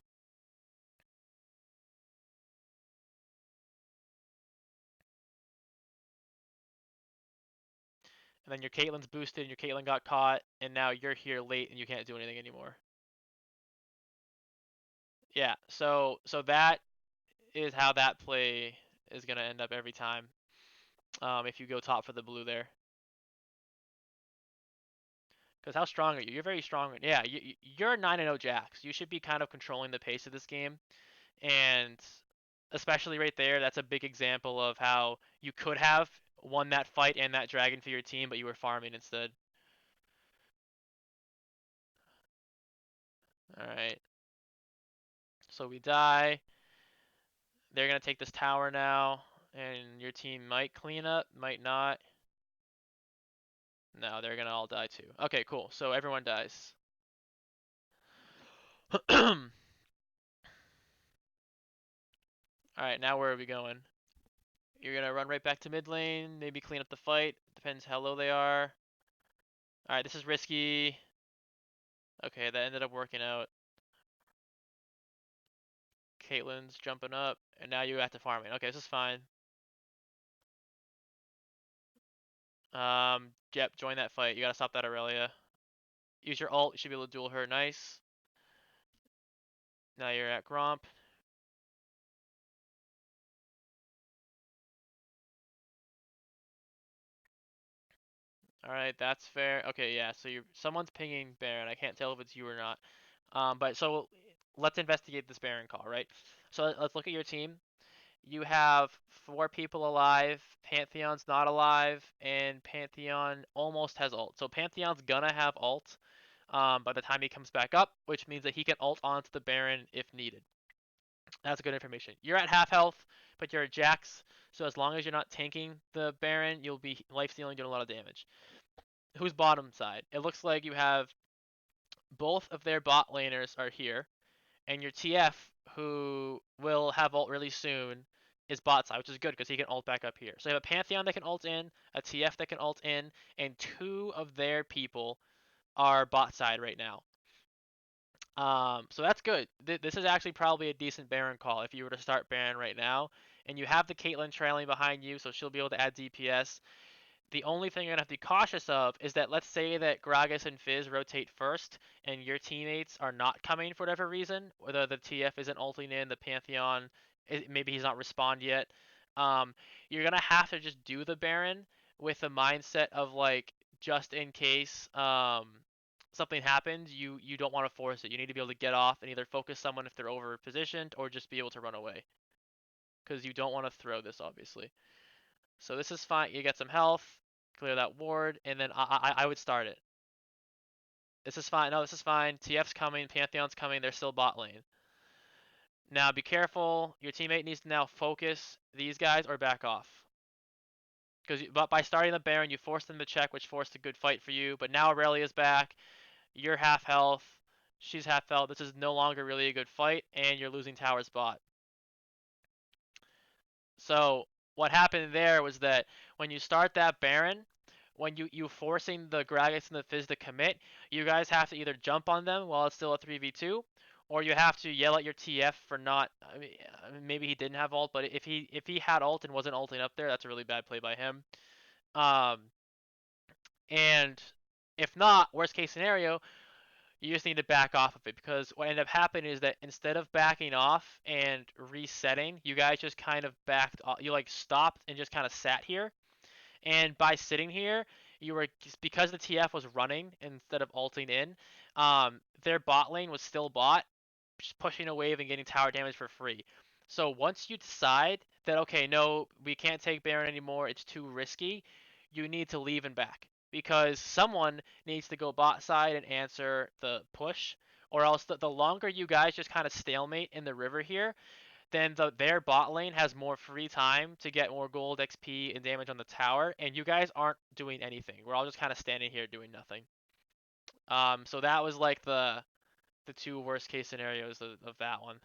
And then your Caitlyn's boosted and your Caitlyn got caught, and now you're here late and you can't do anything anymore. Yeah, so that is how that play is going to end up every time, if you go top for the blue there. Because how strong are you? You're very strong. Yeah, you're 9-0 Jax. You should be kind of controlling the pace of this game. And especially right there, that's a big example of how you could have won that fight and that dragon for your team, but you were farming instead. Alright. So we die. They're gonna take this tower now, and your team might clean up, might not. No, they're gonna all die too. Okay, cool. So everyone dies. Alright, now where are we going? You're gonna run right back to mid lane, maybe clean up the fight. Depends how low they are. Alright, this is risky. Okay, that ended up working out. Caitlyn's jumping up, and now you have to farm it. Okay, this is fine. Yep, join that fight. You gotta stop that Aurelia. Use your ult, you should be able to duel her. Nice. Now you're at Gromp. Alright, that's fair. Okay, yeah, so someone's pinging Baron. I can't tell if it's you or not. But so let's investigate this Baron call, right? So let's look at your team. You have 4 people alive, Pantheon's not alive, and Pantheon almost has ult. So Pantheon's gonna have ult by the time he comes back up, which means that he can ult onto the Baron if needed. That's good information. You're at half health, but you're at Jax, so as long as you're not tanking the Baron, you'll be life-stealing, doing a lot of damage. Who's bottom side? It looks like you have both of their bot laners are here, and your TF, who will have ult really soon, is bot side, which is good because he can ult back up here. So you have a Pantheon that can ult in, a TF that can ult in, and 2 of their people are bot side right now. So that's good. This is actually probably a decent Baron call if you were to start Baron right now. And you have the Caitlyn trailing behind you, so she'll be able to add DPS. The only thing you're gonna have to be cautious of is that let's say that Gragas and Fizz rotate first, and your teammates are not coming for whatever reason, whether the TF isn't ulting in, the Pantheon, maybe he's not respawned yet. You're gonna have to just do the Baron with the mindset of like just in case something happens, you don't want to force it. You need to be able to get off and either focus someone if they're over positioned or just be able to run away, because you don't want to throw this obviously. So this is fine. You get some health, clear that ward, and then I would start it. This is fine. No, this is fine. TF's coming. Pantheon's coming. They're still bot lane. Now be careful. Your teammate needs to now focus these guys or back off. But by starting the Baron, you forced them to check, which forced a good fight for you. But now Aurelia's back. You're half health. She's half health. This is no longer really a good fight, and you're losing Tower's bot. So what happened there was that when you start that Baron, when you forcing the Gragas and the Fizz to commit, you guys have to either jump on them while it's still a 3v2, or you have to yell at your TF for not. I mean, maybe he didn't have ult, but if he had ult and wasn't ulting up there, that's a really bad play by him. Um, and if not, worst case scenario, you just need to back off of it, because what ended up happening is that instead of backing off and resetting, you guys just kind of backed off. You like stopped and just kind of sat here. And by sitting here, you were, because the TF was running instead of ulting in, their bot lane was still bot, just pushing a wave and getting tower damage for free. So once you decide that, okay, no, we can't take Baron anymore, it's too risky, you need to leave and back, because someone needs to go bot side and answer the push, or else the longer you guys just kind of stalemate in the river here, then their bot lane has more free time to get more gold, XP, and damage on the tower, and you guys aren't doing anything. We're all just kind of standing here doing nothing. So that was like the 2 worst case scenarios of that one.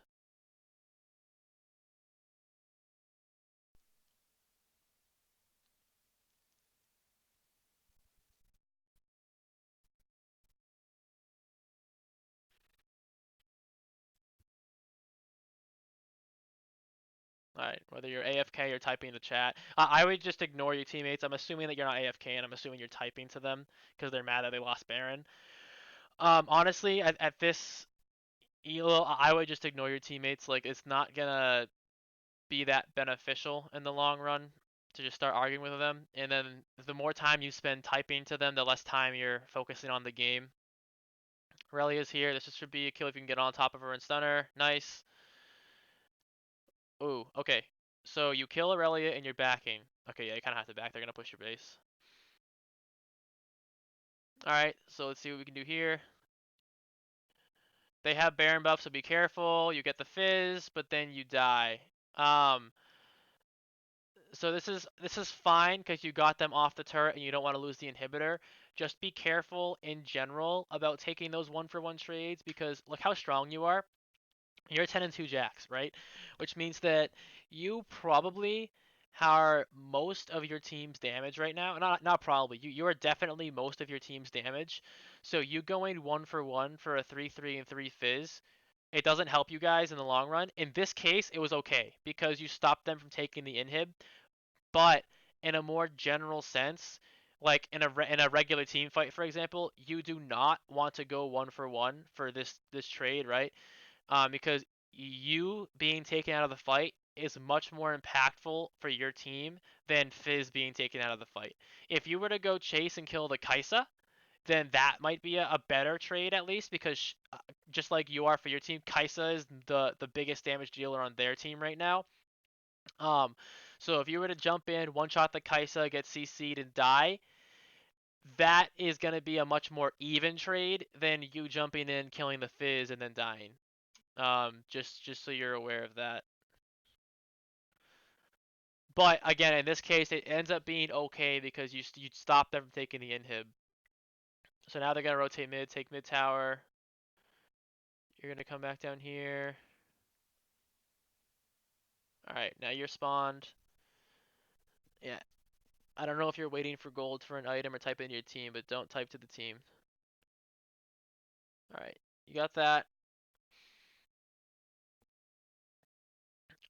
Alright, whether you're AFK or typing in the chat, I would just ignore your teammates. I'm assuming that you're not AFK, and I'm assuming you're typing to them because they're mad that they lost Baron. Honestly, at this elo, I would just ignore your teammates. Like, it's not gonna be that beneficial in the long run to just start arguing with them. And then the more time you spend typing to them, the less time you're focusing on the game. Relia's here. This should be a kill if you can get on top of her and stun her. Nice. Ooh, okay. So you kill Aurelia and you're backing. Okay, yeah, you kind of have to back. They're going to push your base. Alright, so let's see what we can do here. They have Baron buff, so be careful. You get the Fizz, but then you die. Um, so this is fine because you got them off the turret and you don't want to lose the inhibitor. Just be careful in general about taking those one for one trades because look how strong you are. You're 10 and 2 jacks, right? Which means that you probably are most of your team's damage right now. Not probably. You are definitely most of your team's damage. So you going one for a 3-3 and 3 fizz, it doesn't help you guys in the long run. In this case, it was okay because you stopped them from taking the inhib. But in a more general sense, like in a regular team fight, for example, you do not want to go one for this trade, right? Because you being taken out of the fight is much more impactful for your team than Fizz being taken out of the fight. If you were to go chase and kill the Kaisa, then that might be a better trade at least because just like you are for your team, Kaisa is the biggest damage dealer on their team right now. Um, so if you were to jump in, one shot the Kaisa, get CC'd and die, that is going to be a much more even trade than you jumping in, killing the Fizz, and then dying. Just so you're aware of that. But again, in this case, it ends up being okay because you stop them from taking the inhib. So now they're gonna rotate mid, take mid tower. You're gonna come back down here. All right, now you're spawned. Yeah, I don't know if you're waiting for gold for an item or type into your team, but don't type to the team. All right, you got that.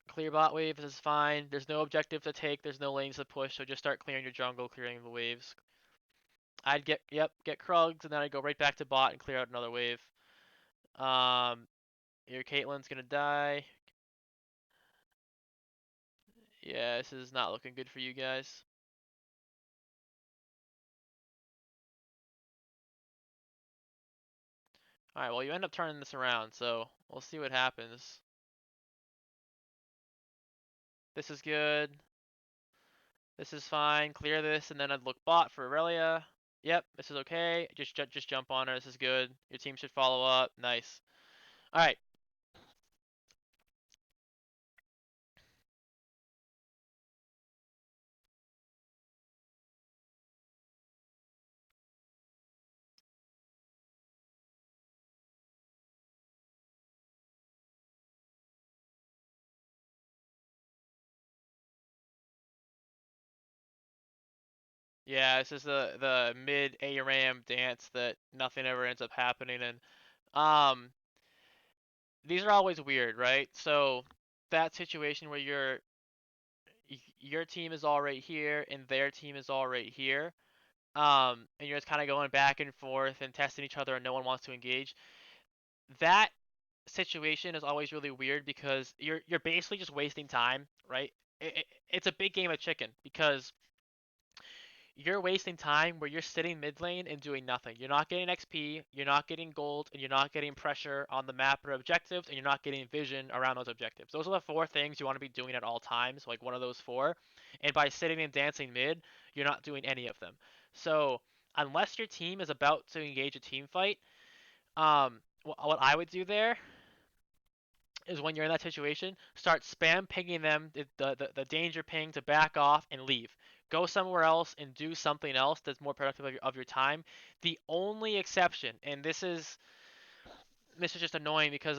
Clear bot wave, this is fine. There's no objective to take, there's no lanes to push, so just start clearing your jungle, clearing the waves. I'd get Krugs, and then I'd go right back to bot and clear out another wave. Um, your Caitlyn's gonna die. Yeah, this is not looking good for you guys. Alright, well you end up turning this around, so we'll see what happens. This is good. This is fine. Clear this, and then I'd look bot for Aurelia. Yep, this is okay. Just jump on her. This is good. Your team should follow up. Nice. Alright. Yeah, this is the mid ARAM dance that nothing ever ends up happening in. Um, these are always weird, right? So that situation where your team is all right here and their team is all right here, and you're just kind of going back and forth and testing each other and no one wants to engage. That situation is always really weird because you're basically just wasting time, right? It's a big game of chicken because you're wasting time where you're sitting mid lane and doing nothing. You're not getting XP, you're not getting gold, and you're not getting pressure on the map or objectives, and you're not getting vision around those objectives. Those are the four things you want to be doing at all times, like one of those four. And by sitting and dancing mid, you're not doing any of them. So unless your team is about to engage a team fight, what I would do there is when you're in that situation, start spam pinging them the danger ping to back off and leave. Go somewhere else and do something else that's more productive of your time. The only exception, and this is just annoying because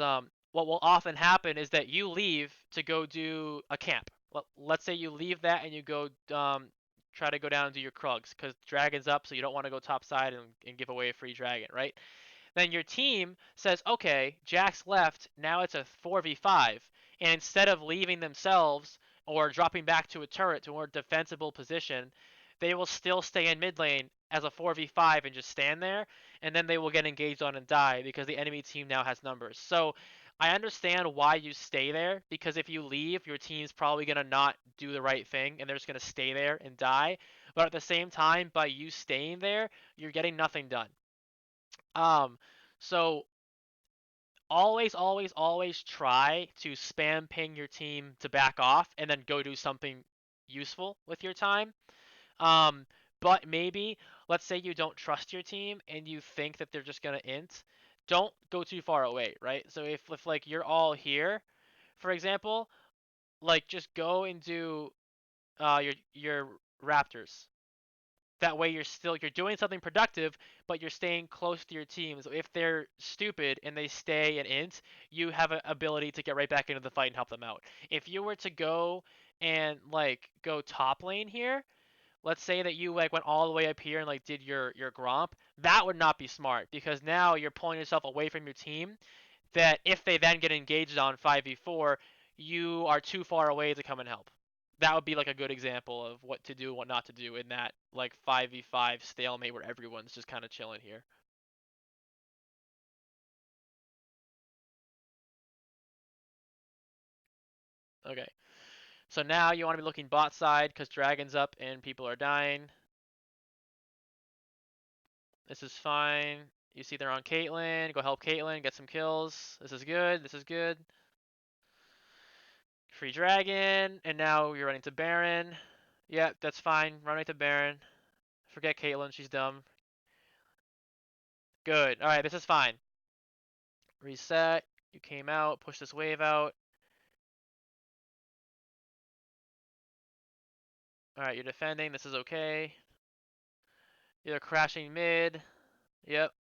what will often happen is that you leave to go do a camp. Let's say you leave that and you go try to go down and do your Krugs because dragon's up, so you don't want to go top side and give away a free dragon, right? Then your team says, okay, Jack's left, now it's a 4v5. And instead of leaving themselves or dropping back to a turret to a more defensible position, they will still stay in mid lane as a 4v5 and just stand there. And then they will get engaged on and die because the enemy team now has numbers. So I understand why you stay there because if you leave, your team's probably going to not do the right thing and they're just going to stay there and die. But at the same time, by you staying there, you're getting nothing done. Um, so always try to spam ping your team to back off and then go do something useful with your time. Um, but maybe let's say you don't trust your team and you think that they're just gonna int, don't go too far away, right? So if like you're all here, for example, like just go and do your Raptors. That way you're doing something productive, but you're staying close to your team. So if they're stupid and they stay an int, you have an ability to get right back into the fight and help them out. If you were to go and like go top lane here, let's say that you like went all the way up here and like did your Gromp, that would not be smart because now you're pulling yourself away from your team. That if they then get engaged on 5v4, you are too far away to come and help. That would be like a good example of what to do and what not to do in that like 5v5 stalemate where everyone's just kind of chilling here. Okay. So now you want to be looking bot side because Dragon's up and people are dying. This is fine. You see they're on Caitlyn. Go help Caitlyn. Get some kills. This is good. This is good. Free Dragon. And now you're running to Baron. Yeah, that's fine. Running to Baron. Forget Caitlyn. She's dumb. Good. Alright, this is fine. Reset. You came out. Push this wave out. Alright, you're defending. This is okay. You're crashing mid. Yep.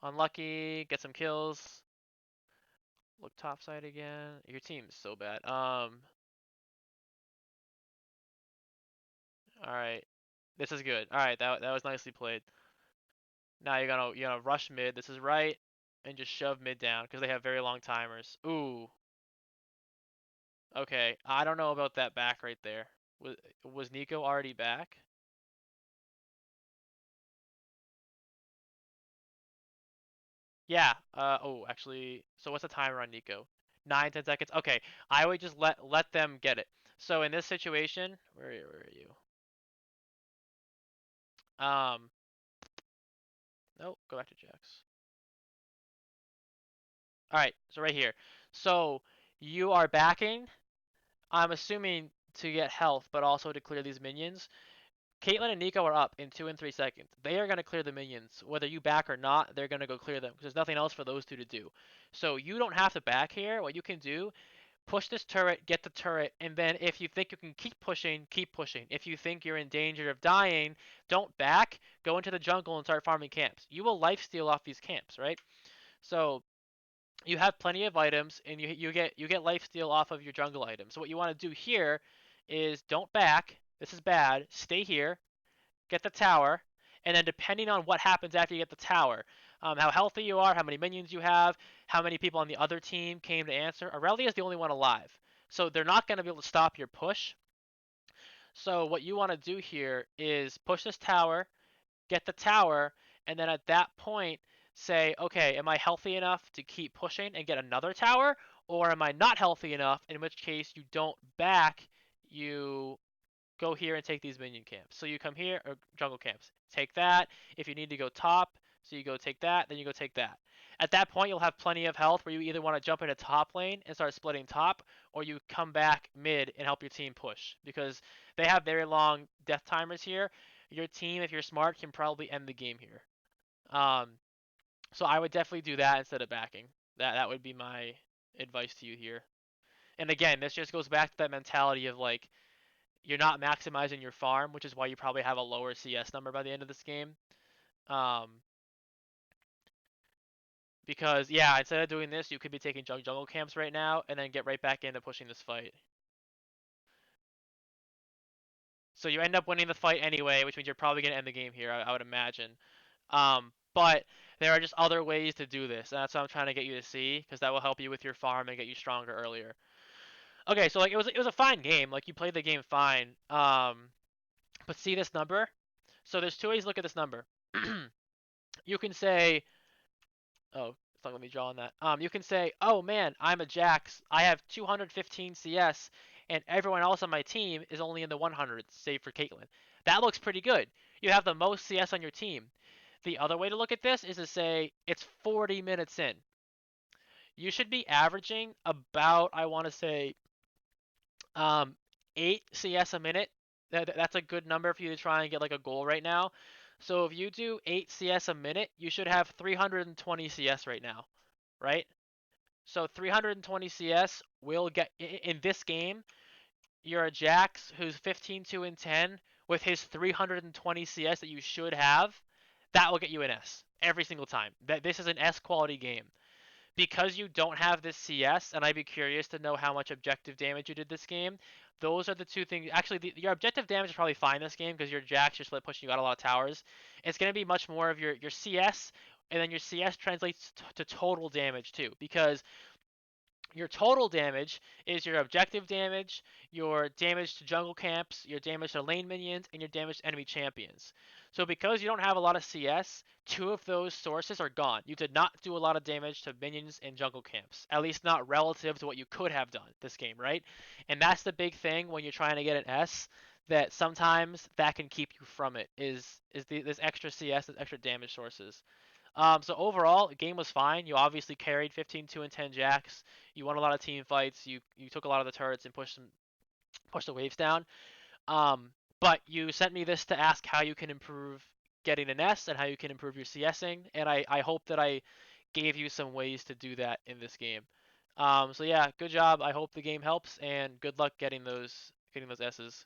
Unlucky. Get some kills. Look topside again. Your team's so bad. Alright. This is good. Alright, that was nicely played. Now you're gonna rush mid. This is right. And just shove mid down because they have very long timers. Ooh. Okay. I don't know about that back right there. Was Nico already back? Yeah. Oh, actually, so what's the timer on Nico? 9, 10 seconds. Okay. I would just let them get it. So in this situation, where are you? Um, nope. Go back to Jax. All right. So right here. So you are backing. I'm assuming to get health, but also to clear these minions. Caitlyn and Nico are up in 2 and 3 seconds. They are going to clear the minions. Whether you back or not, they're going to go clear them because there's nothing else for those two to do. So you don't have to back here. What you can do, push this turret, get the turret, and then if you think you can keep pushing, keep pushing. If you think you're in danger of dying, don't back. Go into the jungle and start farming camps. You will lifesteal off these camps, right? So you have plenty of items, and you get lifesteal off of your jungle items. So what you want to do here is don't back. This is bad. Stay here, get the tower, and then depending on what happens after you get the tower, how healthy you are, how many minions you have, how many people on the other team came to answer. Aurelia is the only one alive, so they're not going to be able to stop your push. So what you want to do here is push this tower, get the tower, and then at that point say, okay, am I healthy enough to keep pushing and get another tower, or am I not healthy enough? In which case you don't back, you go here and take these minion camps. So you come here, or jungle camps. Take that. If you need to go top, so you go take that, then you go take that. At that point, you'll have plenty of health where you either want to jump into top lane and start splitting top, or you come back mid and help your team push. Because they have very long death timers here. Your team, if you're smart, can probably end the game here. Um, so I would definitely do that instead of backing. That would be my advice to you here. And again, this just goes back to that mentality of like you're not maximizing your farm, which is why you probably have a lower CS number by the end of this game. Um, because yeah, instead of doing this, you could be taking jungle camps right now and then get right back into pushing this fight. So you end up winning the fight anyway, which means you're probably gonna end the game here, I would imagine. But there are just other ways to do this, and that's what I'm trying to get you to see, because that will help you with your farm and get you stronger earlier. Okay, so like it was a fine game, like you played the game fine. But see this number? So there's two ways to look at this number. You can say, oh, it's not letting me draw on that. You can say, oh man, I'm a Jax. I have 215 CS, and everyone else on my team is only in the 100s, save for Caitlyn. That looks pretty good. You have the most CS on your team. The other way to look at this is to say it's 40 minutes in. You should be averaging about, I want to say, um, 8 CS a minute. That's a good number for you to try and get like a goal right now. So if you do 8 CS a minute, you should have 320 CS right now, right? So 320 CS will get in this game. You're a Jax who's 15, 2, and 10 with his 320 CS that you should have. That will get you an S every single time. That this is an S quality game. Because you don't have this CS, and I'd be curious to know how much objective damage you did this game. Those are the two things. Actually, your objective damage is probably fine this game because your Jax, your split pushing, you got a lot of towers. It's going to be much more of your CS, and then your CS translates to total damage too. Because your total damage is your objective damage, your damage to jungle camps, your damage to lane minions, and your damage to enemy champions. So because you don't have a lot of CS, two of those sources are gone. You did not do a lot of damage to minions and jungle camps, at least not relative to what you could have done this game, right? And that's the big thing when you're trying to get an S, that sometimes that can keep you from it, is this extra CS, this extra damage sources. So overall, the game was fine. You obviously carried 15, 2, and 10 Jacks. You won a lot of team fights. You took a lot of the turrets and pushed the waves down. But you sent me this to ask how you can improve getting an S and how you can improve your CSing, and I hope that I gave you some ways to do that in this game. So yeah, good job. I hope the game helps, and good luck getting those S's.